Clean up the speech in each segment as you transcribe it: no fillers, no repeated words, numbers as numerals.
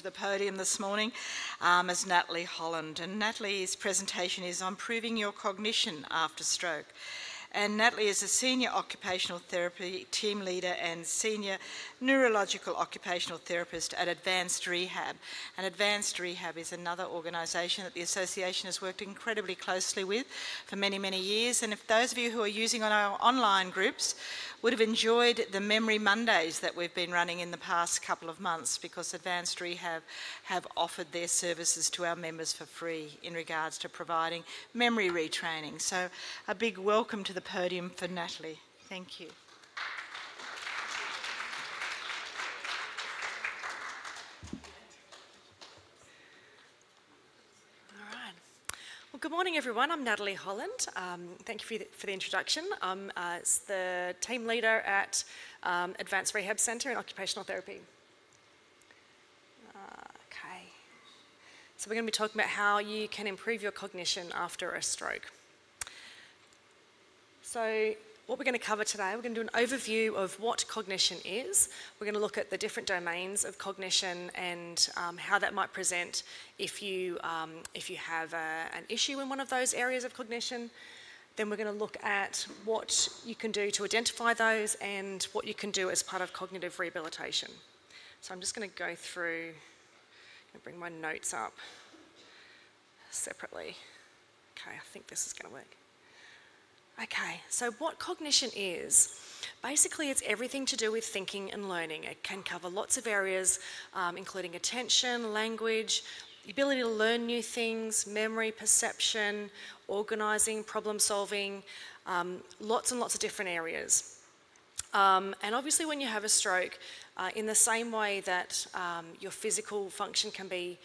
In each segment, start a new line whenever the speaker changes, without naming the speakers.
the podium this morning is Natalie Holland. And Natalie's presentation is on improving your cognition after stroke. And Natalie is a senior occupational therapy team leader and senior neurological occupational therapist at Advance Rehab. And Advance Rehab is another organisation that the association has worked incredibly closely with for many, many years. And if those of you who are using our online groups would have enjoyed the Memory Mondays that we've been running in the past couple of months, because Advanced Rehab have offered their services to our members for free in regards to providing memory retraining. So a big welcome to the podium for Natalie. Thank you.
Well, good morning, everyone. I'm Natalie Holland. Thank you for the introduction. I'm the team leader at Advance Rehab Centre in Occupational Therapy. Okay. So we're going to be talking about how you can improve your cognition after a stroke. So what we're going to cover today, we're going to do an overview of what cognition is. We're going to look at the different domains of cognition and how that might present if you have an issue in one of those areas of cognition. Then we're going to look at what you can do to identify those and what you can do as part of cognitive rehabilitation. So I'm just going to go through, I'm going to bring my notes up separately. Okay, I think this is going to work. Okay, so what cognition is, basically it's everything to do with thinking and learning. It can cover lots of areas, including attention, language, the ability to learn new things, memory, perception, organising, problem solving, lots and lots of different areas. And obviously when you have a stroke, in the same way that your physical function can be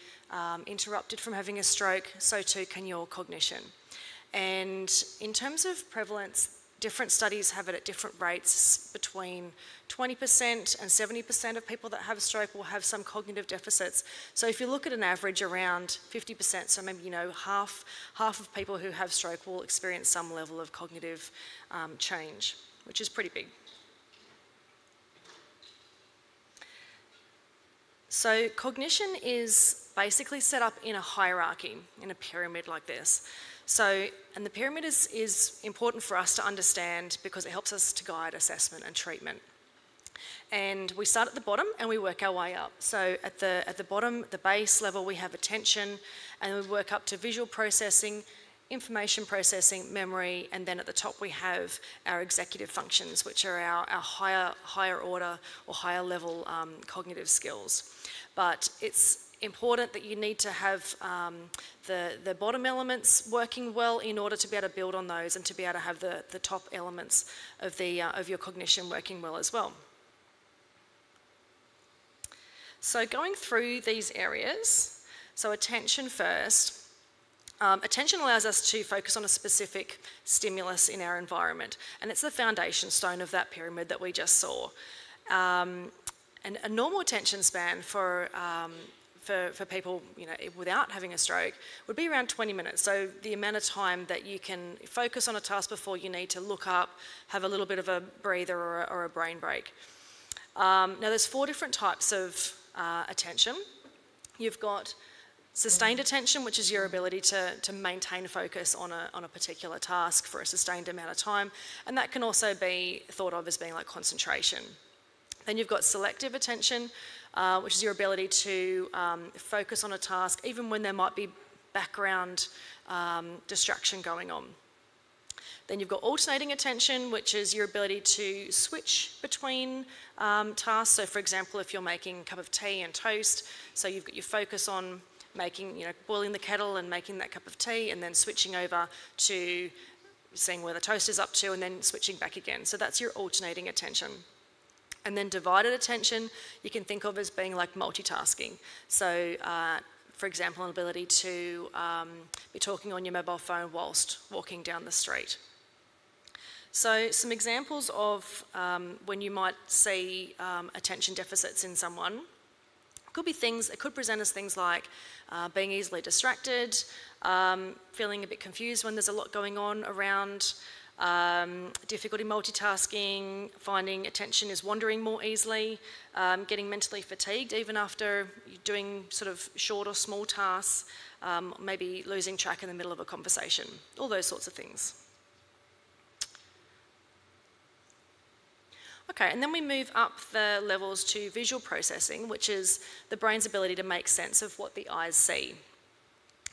interrupted from having a stroke, so too can your cognition. And in terms of prevalence, different studies have it at different rates. Between 20% and 70% of people that have a stroke will have some cognitive deficits. So if you look at an average around 50%, so maybe half of people who have stroke will experience some level of cognitive change, which is pretty big. So cognition is basically set up in a hierarchy, in a pyramid like this. So, and the pyramid is important for us to understand because it helps us to guide assessment and treatment. And we start at the bottom and we work our way up. So at the bottom, the base level, we have attention, and we work up to visual processing, information processing, memory, and then at the top we have our executive functions, which are our higher order or higher level cognitive skills. But it's important that you need to have the bottom elements working well in order to be able to build on those and to be able to have the top elements of your cognition working well as well. So going through these areas, so attention first. Attention allows us to focus on a specific stimulus in our environment, and it's the foundation stone of that pyramid that we just saw. And a normal attention span for people, without having a stroke would be around 20 minutes. So the amount of time that you can focus on a task before you need to look up, have a little bit of a breather or a brain break. Now there's 4 different types of attention. You've got sustained attention, which is your ability to maintain focus on a particular task for a sustained amount of time. And that can also be thought of as being like concentration. Then you've got selective attention, which is your ability to focus on a task even when there might be background distraction going on. Then you've got alternating attention, which is your ability to switch between tasks. So for example, if you're making a cup of tea and toast, so you've got your focus on making, boiling the kettle and making that cup of tea, and then switching over to seeing where the toast is up to and then switching back again. So that's your alternating attention. And then divided attention, you can think of as being like multitasking. So, for example, an ability to be talking on your mobile phone whilst walking down the street. So some examples of when you might see attention deficits in someone could be things, it could present as things like being easily distracted, feeling a bit confused when there's a lot going on around, difficulty multitasking, finding attention is wandering more easily, getting mentally fatigued even after doing sort of short or small tasks, maybe losing track in the middle of a conversation, all those sorts of things. Okay, and then we move up the levels to visual processing, which is the brain's ability to make sense of what the eyes see.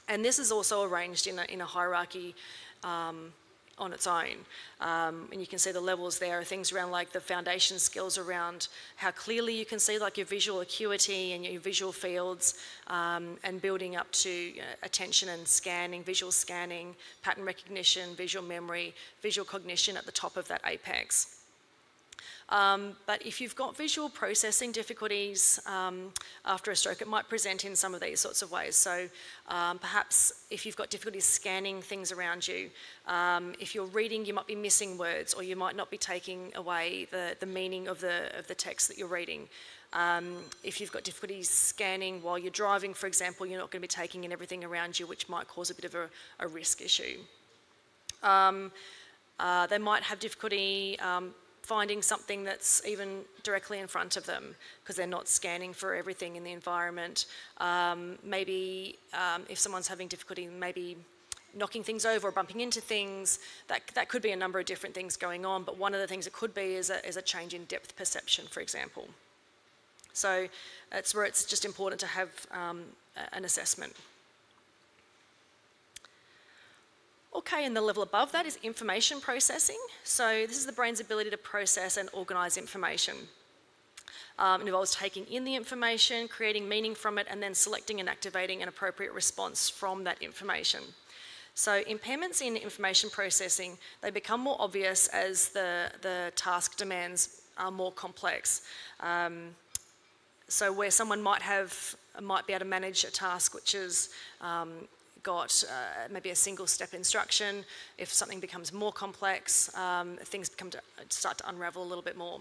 And this is also arranged in a hierarchy on its own. And you can see the levels there, things around like the foundation skills around how clearly you can see, like your visual acuity and your visual fields, and building up to attention and scanning, visual scanning, pattern recognition, visual memory, visual cognition at the top of that apex. But if you've got visual processing difficulties after a stroke, it might present in some of these sorts of ways. So perhaps if you've got difficulties scanning things around you, if you're reading, you might be missing words, or you might not be taking away the meaning of the text that you're reading. If you've got difficulties scanning while you're driving, for example, you're not going to be taking in everything around you, which might cause a bit of a risk issue. They might have difficulty finding something that's even directly in front of them because they're not scanning for everything in the environment. Maybe if someone's having difficulty maybe knocking things over or bumping into things, that could be a number of different things going on, but one of the things it could be is a change in depth perception, for example. So that's where it's just important to have an assessment. Okay, and the level above that is information processing. So this is the brain's ability to process and organise information. It involves taking in the information, creating meaning from it, and then selecting and activating an appropriate response from that information. So impairments in information processing, they become more obvious as the task demands are more complex. So where someone might be able to manage a task which is got maybe a single step instruction. If something becomes more complex, things start to unravel a little bit more.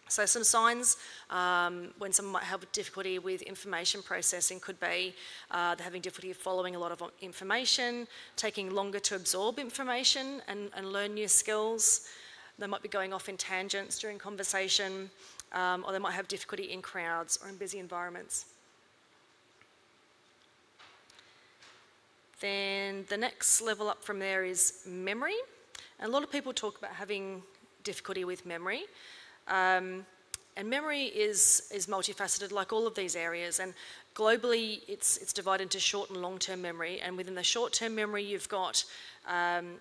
So some signs when someone might have difficulty with information processing could be they're having difficulty following a lot of information, taking longer to absorb information and learn new skills. They might be going off in tangents during conversation, or they might have difficulty in crowds or in busy environments. Then the next level up from there is memory. And a lot of people talk about having difficulty with memory. And memory is multifaceted, like all of these areas. And globally, it's divided into short and long-term memory. And within the short-term memory, you've got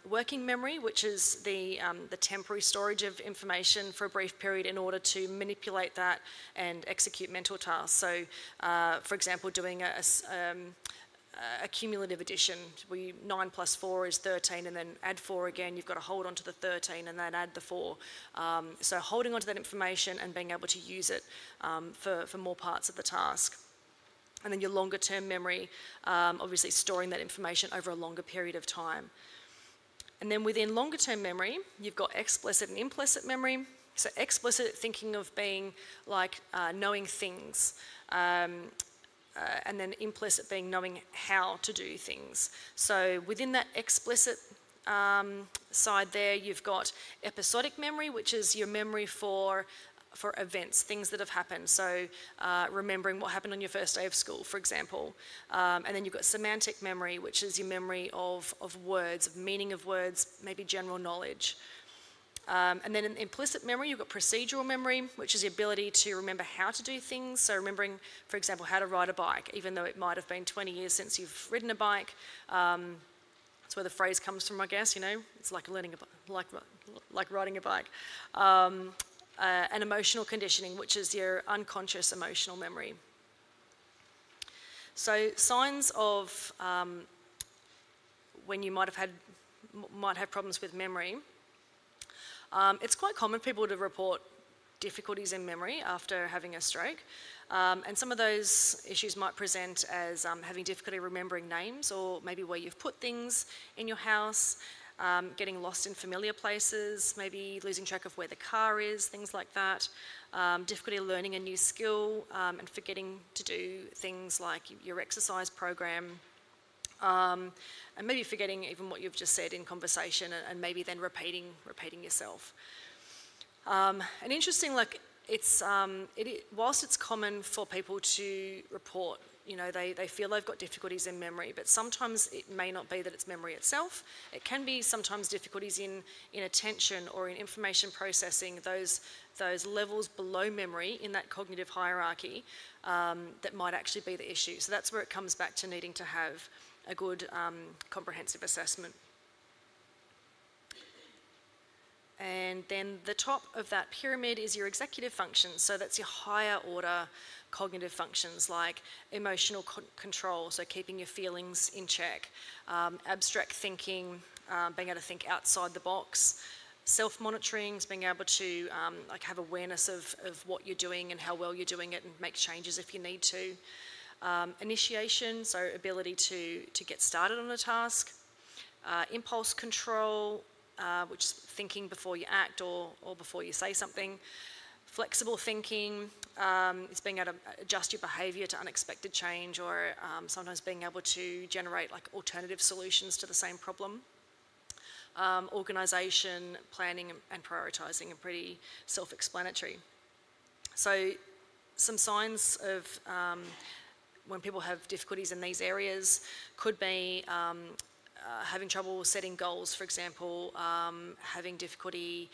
working memory, which is the temporary storage of information for a brief period in order to manipulate that and execute mental tasks. So, for example, doing a cumulative addition, where 9 plus 4 is 13, and then add 4 again, you've got to hold on to the 13 and then add the 4. So holding on to that information and being able to use it for more parts of the task. And then your longer term memory, obviously storing that information over a longer period of time. And then within longer term memory, you've got explicit and implicit memory. So explicit thinking of being like knowing things, and then implicit being knowing how to do things. So within that explicit side there, you've got episodic memory, which is your memory for events, things that have happened. So remembering what happened on your first day of school, for example. And then you've got semantic memory, which is your memory of words, of meaning of words, maybe general knowledge. And then in implicit memory, you've got procedural memory, which is the ability to remember how to do things. So remembering, for example, how to ride a bike, even though it might have been 20 years since you've ridden a bike. That's where the phrase comes from, I guess, you know. It's like learning like riding a bike. And emotional conditioning, which is your unconscious emotional memory. So signs of when you might have problems with memory. It's quite common for people to report difficulties in memory after having a stroke. And some of those issues might present as having difficulty remembering names, or maybe where you've put things in your house, getting lost in familiar places, maybe losing track of where the car is, things like that. Difficulty learning a new skill and forgetting to do things like your exercise program. and maybe forgetting even what you've just said in conversation, and maybe then repeating yourself. And interesting, like whilst it's common for people to report, they feel they've got difficulties in memory, but sometimes it may not be that it's memory itself. It can be sometimes difficulties in attention or in information processing, those levels below memory in that cognitive hierarchy that might actually be the issue. So that's where it comes back to needing to have a good comprehensive assessment. And then the top of that pyramid is your executive functions. So that's your higher order cognitive functions like emotional control, so keeping your feelings in check, abstract thinking, being able to think outside the box, self-monitoring, being able to have awareness of what you're doing and how well you're doing it and make changes if you need to. Initiation, so ability to get started on a task. Impulse control, which is thinking before you act or before you say something. Flexible thinking is being able to adjust your behaviour to unexpected change, or sometimes being able to generate like alternative solutions to the same problem. Organisation, planning and prioritising are pretty self-explanatory. So some signs of when people have difficulties in these areas could be having trouble setting goals, for example, having difficulty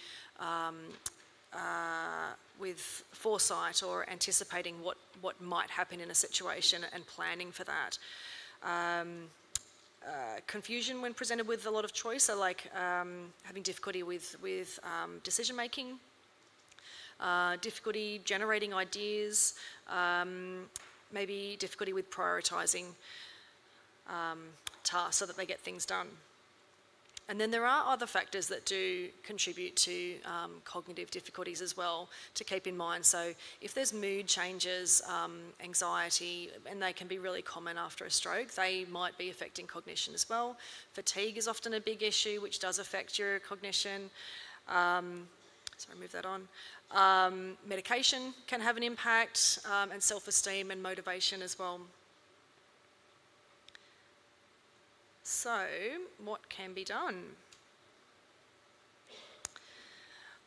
with foresight or anticipating what might happen in a situation and planning for that. Confusion when presented with a lot of choice, so like having difficulty with decision making, difficulty generating ideas, maybe difficulty with prioritising tasks so that they get things done. And then there are other factors that do contribute to cognitive difficulties as well to keep in mind. So if there's mood changes, anxiety, and they can be really common after a stroke, they might be affecting cognition as well. Fatigue is often a big issue, which does affect your cognition. Sorry, move that on. Medication can have an impact, and self-esteem and motivation as well. So, what can be done?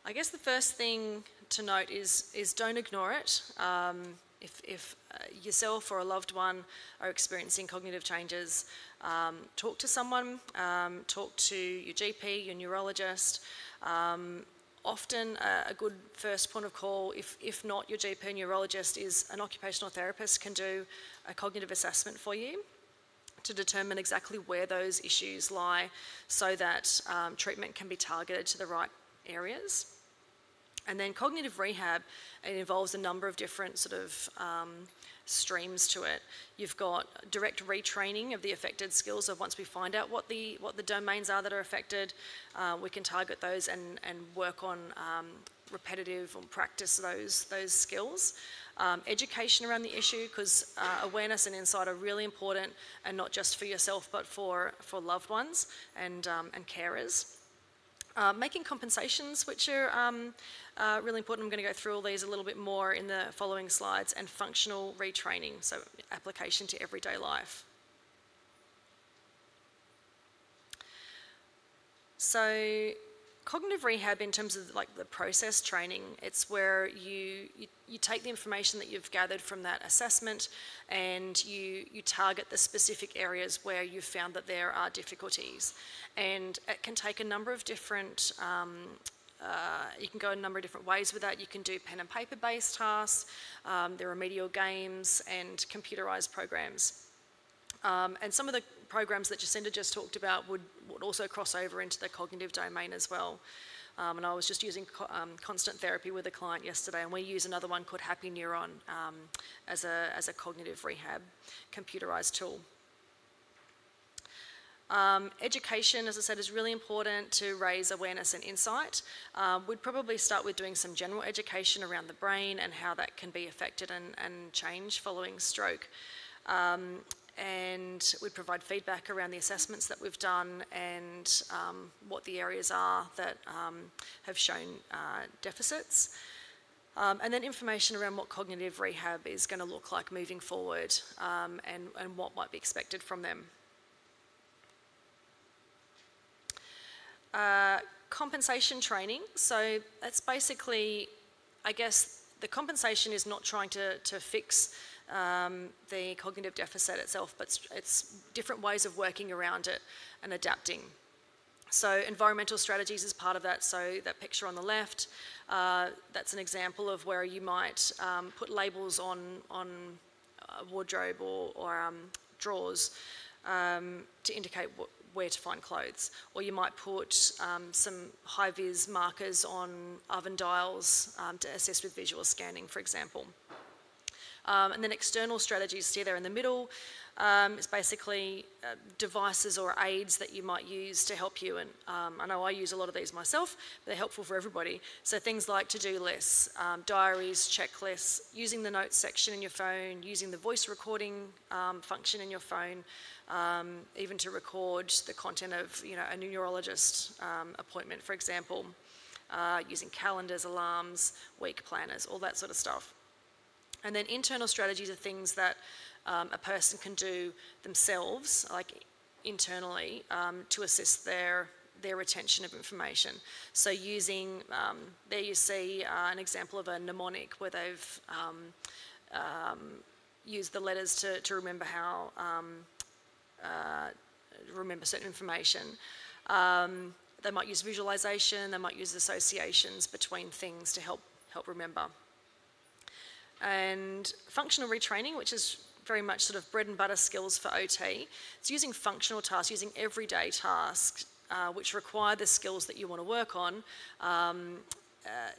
I guess the first thing to note is don't ignore it. If yourself or a loved one are experiencing cognitive changes, talk to someone, talk to your GP, your neurologist. Often a good first point of call, if not your GP and neurologist, is an occupational therapist can do a cognitive assessment for you to determine exactly where those issues lie so that treatment can be targeted to the right areas. And then cognitive rehab, it involves a number of different sort of streams to it. You've got direct retraining of the affected skills, so once we find out what the domains are that are affected, we can target those and work on repetitive or practice those skills. Education around the issue, because awareness and insight are really important, and not just for yourself but for loved ones and carers. Making compensations, which are really important. I'm going to go through all these a little bit more in the following slides. And functional retraining, so application to everyday life. So cognitive rehab, in terms of like the process training, it's where you take the information that you've gathered from that assessment and you target the specific areas where you've found that there are difficulties. And it can take a number of different, you can go a number of different ways with that. You can do pen and paper based tasks, there are remedial games and computerised programs. And some of the programs that Jacinda just talked about would also cross over into the cognitive domain as well. And I was just using constant therapy with a client yesterday, and we use another one called Happy Neuron as a cognitive rehab computerised tool. Education, as I said, is really important to raise awareness and insight. We'd probably start with doing some general education around the brain and how that can be affected and change following stroke. And we provide feedback around the assessments that we've done and what the areas are that have shown deficits. And then information around what cognitive rehab is going to look like moving forward and what might be expected from them. Compensation training. So that's basically, I guess, the compensation is not trying to fix the cognitive deficit itself, but it's different ways of working around it and adapting. So environmental strategies is part of that. So that picture on the left, that's an example of where you might put labels on a wardrobe or drawers to indicate where to find clothes. Or you might put some high-vis markers on oven dials to assist with visual scanning, for example. And then external strategies, see there in the middle, is basically devices or aids that you might use to help you. And I know I use a lot of these myself, but they're helpful for everybody. So things like to-do lists, diaries, checklists, using the notes section in your phone, using the voice recording function in your phone, even to record the content of a neurologist appointment, for example, using calendars, alarms, week planners, all that sort of stuff. And then internal strategies are things that a person can do themselves, like internally, to assist their retention of information. So using, there you see an example of a mnemonic where they've used the letters to remember how, remember certain information. They might use visualization, they might use associations between things to help remember. And functional retraining, which is very much sort of bread and butter skills for OT. It's using functional tasks, using everyday tasks, which require the skills that you want to work on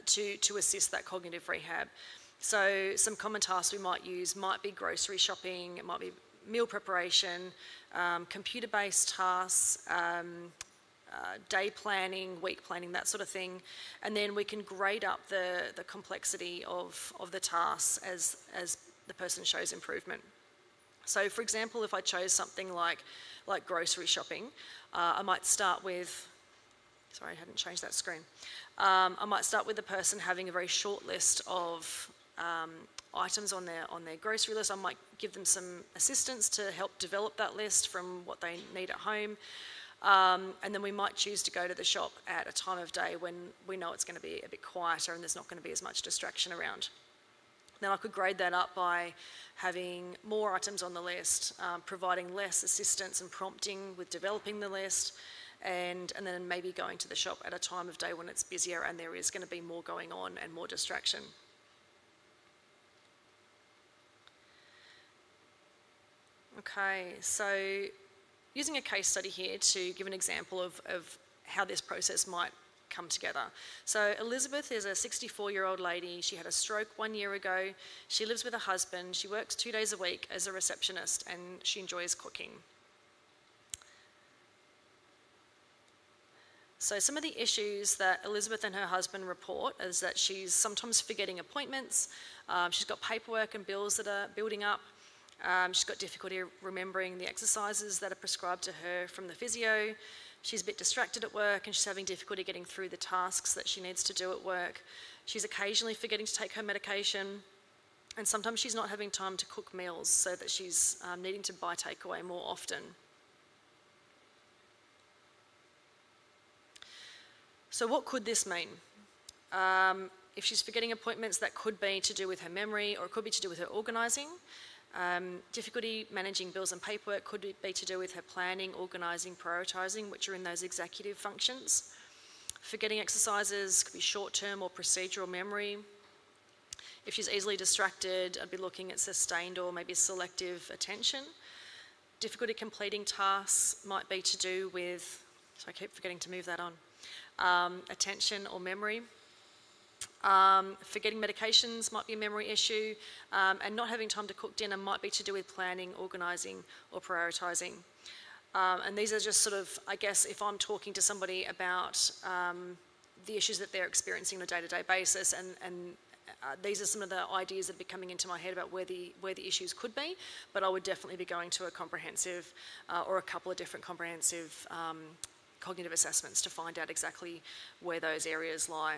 to assist that cognitive rehab. So some common tasks we might use might be grocery shopping, it might be meal preparation, computer-based tasks, day planning, week planning, that sort of thing. And then we can grade up the complexity of the tasks as the person shows improvement. So for example, if I chose something like grocery shopping, I might start with, sorry, I hadn't changed that screen. I might start with the person having a very short list of items on their grocery list. I might give them some assistance to help develop that list from what they need at home. And then we might choose to go to the shop at a time of day when we know it's going to be a bit quieter and there's not going to be as much distraction around. Then I could grade that up by having more items on the list, providing less assistance and prompting with developing the list, and then maybe going to the shop at a time of day when it's busier and there is going to be more going on and more distraction. Okay, so using a case study here to give an example of how this process might come together. So Elizabeth is a 64-year-old lady. She had a stroke 1 year ago. She lives with her husband. She works 2 days a week as a receptionist and she enjoys cooking. So some of the issues that Elizabeth and her husband report is that she's sometimes forgetting appointments. She's got paperwork and bills that are building up. She's got difficulty remembering the exercises that are prescribed to her from the physio. She's a bit distracted at work and she's having difficulty getting through the tasks that she needs to do at work. She's occasionally forgetting to take her medication, and sometimes she's not having time to cook meals, so that she's needing to buy takeaway more often. So what could this mean? If she's forgetting appointments, that could be to do with her memory, or it could be to do with her organising. Difficulty managing bills and paperwork could be to do with her planning, organising, prioritising, which are in those executive functions. Forgetting exercises could be short-term or procedural memory. If she's easily distracted, I'd be looking at sustained or maybe selective attention. Difficulty completing tasks might be to do with, so I keep forgetting to move that on, attention or memory. Forgetting medications might be a memory issue, and not having time to cook dinner might be to do with planning, organising or prioritising. And these are just sort of, I guess, if I'm talking to somebody about the issues that they're experiencing on a day-to-day basis, and these are some of the ideas that are coming into my head about where the issues could be, but I would definitely be going to a comprehensive or a couple of different comprehensive cognitive assessments to find out exactly where those areas lie.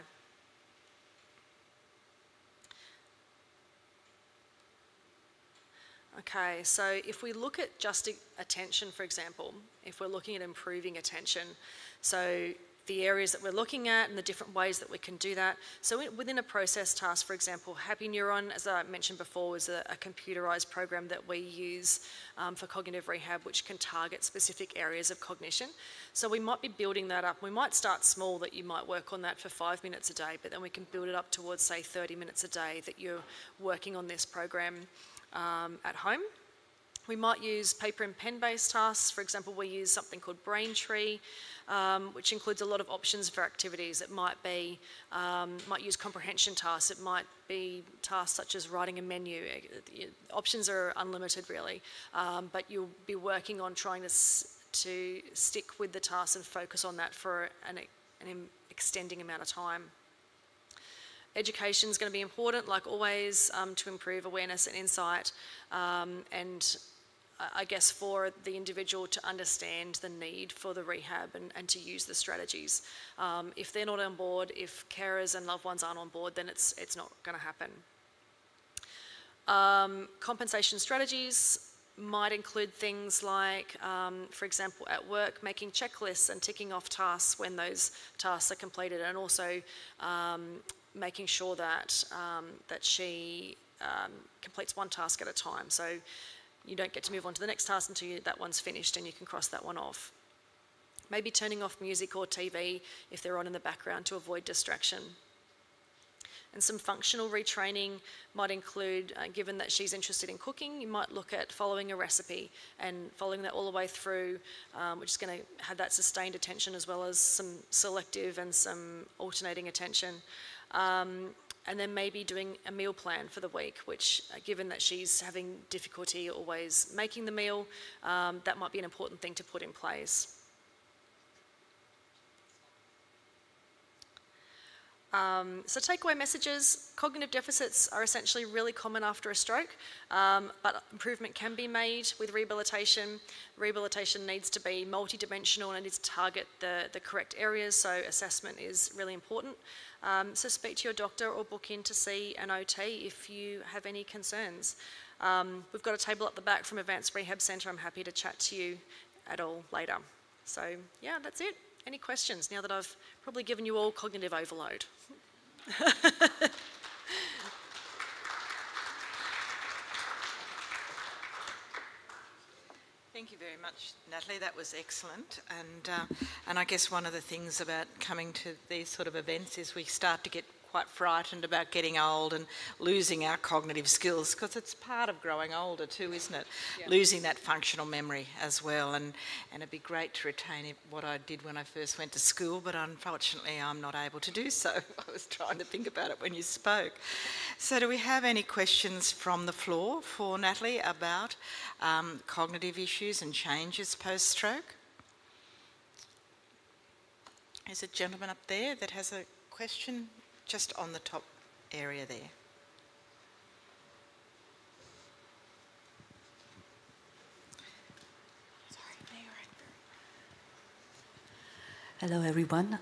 Okay, so if we look at just attention, for example, if we're looking at improving attention, so the areas that we're looking at and the different ways that we can do that. So within a process task, for example, Happy Neuron, as I mentioned before, is a computerized program that we use for cognitive rehab, which can target specific areas of cognition. So we might be building that up. We might start small, that you might work on that for 5 minutes a day, but then we can build it up towards, say, 30 minutes a day that you're working on this program at home. We might use paper and pen-based tasks. For example, we use something called Braintree, which includes a lot of options for activities. It might use comprehension tasks. It might be tasks such as writing a menu. Options are unlimited, really, but you'll be working on trying to stick with the task and focus on that for an extending amount of time. Education is going to be important, like always, to improve awareness and insight, and I guess for the individual to understand the need for the rehab and to use the strategies. If they're not on board, if carers and loved ones aren't on board, then it's not going to happen. Compensation strategies might include things like, for example, at work, making checklists and ticking off tasks when those tasks are completed, and also making sure that she completes one task at a time. So you don't get to move on to the next task until that one's finished and you can cross that one off. Maybe turning off music or TV if they're on in the background to avoid distraction. And some functional retraining might include, given that she's interested in cooking, you might look at following a recipe and following that all the way through, which is going to have that sustained attention as well as some selective and some alternating attention. And then maybe doing a meal plan for the week, which, given that she's having difficulty always making the meal, that might be an important thing to put in place. So takeaway messages: cognitive deficits are essentially really common after a stroke, but improvement can be made with rehabilitation. Rehabilitation needs to be multidimensional and it needs to target the correct areas, so assessment is really important. So speak to your doctor or book in to see an OT if you have any concerns. We've got a table at the back from Advance Rehab Centre. I'm happy to chat to you at all later. So yeah, that's it. Any questions now that I've probably given you all cognitive overload?
Thank you very much, Natalie. That was excellent. And I guess one of the things about coming to these sort of events is we start to get quite frightened about getting old and losing our cognitive skills, because it's part of growing older too, isn't it? Yeah. Losing that functional memory as well. And it'd be great to retain what I did when I first went to school, but unfortunately I'm not able to do so. I was trying to think about it when you spoke. So do we have any questions from the floor for Natalie about cognitive issues and changes post-stroke? There's a gentleman up there that has a question. Just on the top area there. Sorry,
Hello, everyone.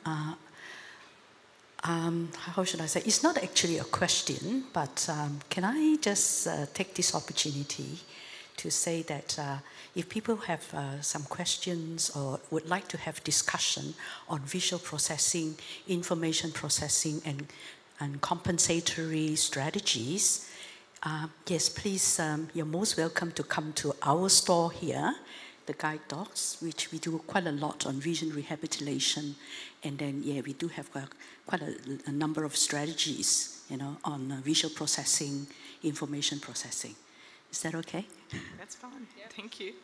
How should I say? It's not actually a question, but can I just take this opportunity to say that if people have some questions or would like to have discussion on visual processing, information processing, and compensatory strategies, yes, please, you're most welcome to come to our store here, the Guide Dogs, which we do quite a lot on vision rehabilitation. And then, yeah, we do have quite a number of strategies, on visual processing, information processing. Is that okay?
That's fine. Yeah. Thank you.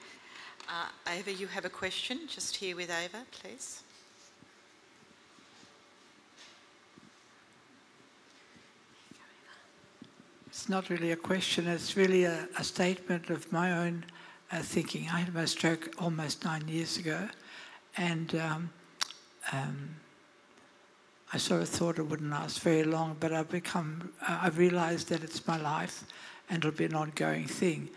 Ava, you have a question? Just here with Ava, please.
It's not really a question. It's really a statement of my own thinking. I had my stroke almost 9 years ago, and I sort of thought it wouldn't last very long, but I've realised that it's my life, and it'll be an ongoing thing.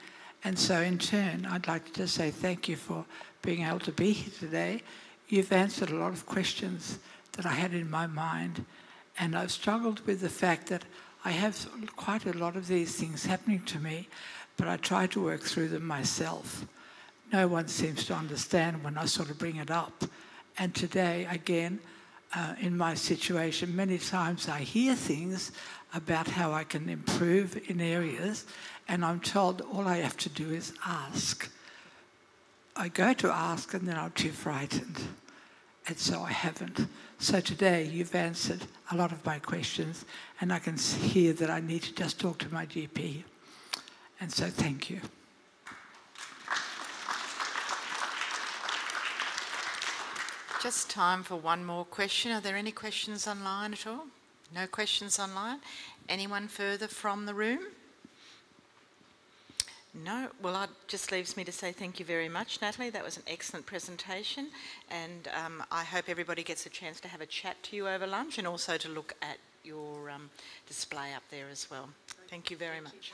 And so in turn, I'd like to just say thank you for being able to be here today. You've answered a lot of questions that I had in my mind, and I've struggled with the fact that I have quite a lot of these things happening to me, but I try to work through them myself. No one seems to understand when I sort of bring it up. And today, again, in my situation. Many times I hear things about how I can improve in areas, and I'm told all I have to do is ask. I go to ask and then I'm too frightened, and so I haven't. So today you've answered a lot of my questions, and I can hear that I need to just talk to my GP. And so thank you.
Just time for one more question. Are there any questions online at all? No questions online? Anyone further from the room? No? Well, it just leaves me to say thank you very much, Natalie. That was an excellent presentation, and I hope everybody gets a chance to have a chat to you over lunch and also to look at your display up there as well. Thank you very much.